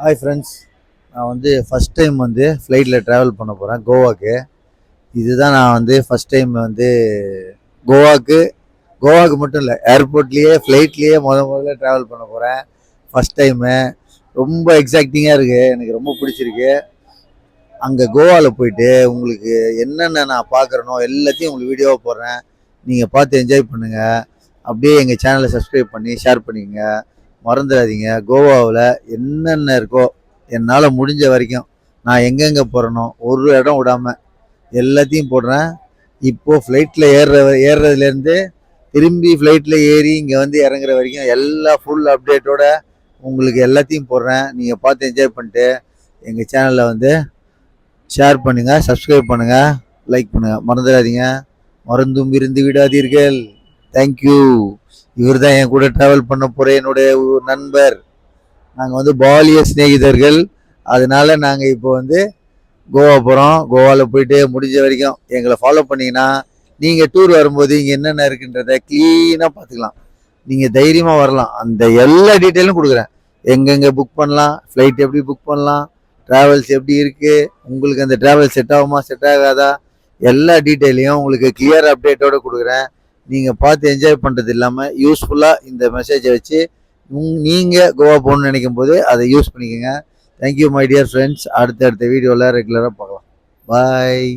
Hi friends, நான் வந்து first time வந்து ஃப்ளைட்டில் ட்ராவல் பண்ண போகிறேன் கோவாக்கு. இதுதான் நான் வந்து ஃபஸ்ட் டைம் வந்து கோவாக்கு கோவாக்கு மட்டும் இல்லை, ஏர்போர்ட்லேயே ஃப்ளைட்லேயே முதல்ல ட்ராவல் பண்ண போகிறேன். ஃபஸ்ட் டைமு ரொம்ப எக்ஸைட்டிங்காக இருக்குது, எனக்கு ரொம்ப பிடிச்சிருக்கு. அங்கே கோவாவில் போயிட்டு உங்களுக்கு என்னென்ன நான் பார்க்குறேனோ எல்லாத்தையும் உங்களுக்கு வீடியோவாக போடுறேன். நீங்கள் பார்த்து என்ஜாய் பண்ணுங்கள். அப்படியே எங்கள் சேனலை சப்ஸ்கிரைப் பண்ணி ஷேர் பண்ணிக்கங்க. மறந்துடாதீங்க, கோவாவில் என்னென்ன இருக்கோ என்னால் முடிஞ்ச வரைக்கும் நான் எங்கெங்கே போகிறேனோ ஒரு இடம் விடாமல் எல்லாத்தையும் போடுறேன். இப்போது ஃப்ளைட்டில் ஏறுறதுலேருந்து திரும்பி ஃப்ளைட்டில் ஏறி இங்கே வந்து இறங்குற வரைக்கும் எல்லா ஃபுல் அப்டேட்டோட உங்களுக்கு எல்லாத்தையும் போடுறேன். நீங்கள் பார்த்து என்ஜாய் பண்ணிட்டு எங்கள் சேனலில் வந்து ஷேர் பண்ணுங்கள், சப்ஸ்கிரைப் பண்ணுங்கள், லைக் பண்ணுங்கள். மறந்துடாதீங்க, மறந்தும் இருந்து விடாதீர்கள். தேங்க்யூ. இவர் தான் என் கூட ட்ராவல் பண்ண போகிற என்னுடைய நண்பர். நாங்கள் வந்து பாலிய சிநேகிதர்கள். அதனால நாங்கள் இப்போ வந்து கோவா போகிறோம். கோவாவில் போயிட்டு முடிஞ்ச வரைக்கும் எங்களை ஃபாலோ பண்ணிங்கன்னா நீங்கள் டூர் வரும்போது இங்கே என்னென்ன இருக்குன்றதை க்ளீனாக பார்த்துக்கலாம். நீங்கள் தைரியமாக வரலாம். அந்த எல்லா டீட்டெயிலும் கொடுக்குறேன். எங்கெங்கே புக் பண்ணலாம், ஃப்ளைட் எப்படி புக் பண்ணலாம், ட்ராவல்ஸ் எப்படி இருக்குது, உங்களுக்கு அந்த ட்ராவல் செட் ஆகுமா செட் ஆகாதா, எல்லா டீட்டெயிலையும் உங்களுக்கு கிளியர் அப்டேட்டோடு கொடுக்குறேன். நீங்கள் பார்த்து என்ஜாய் பண்ணுறது இல்லாமல் யூஸ்ஃபுல்லாக இந்த மெசேஜை வச்சு நீங்கள் கோவா போகணுன்னு நினைக்கும் போது அதை யூஸ் பண்ணிக்கோங்க. Thank you my dear friends. அடுத்த வீடியோவில் ரெகுலராக பார்க்கலாம். பாய்.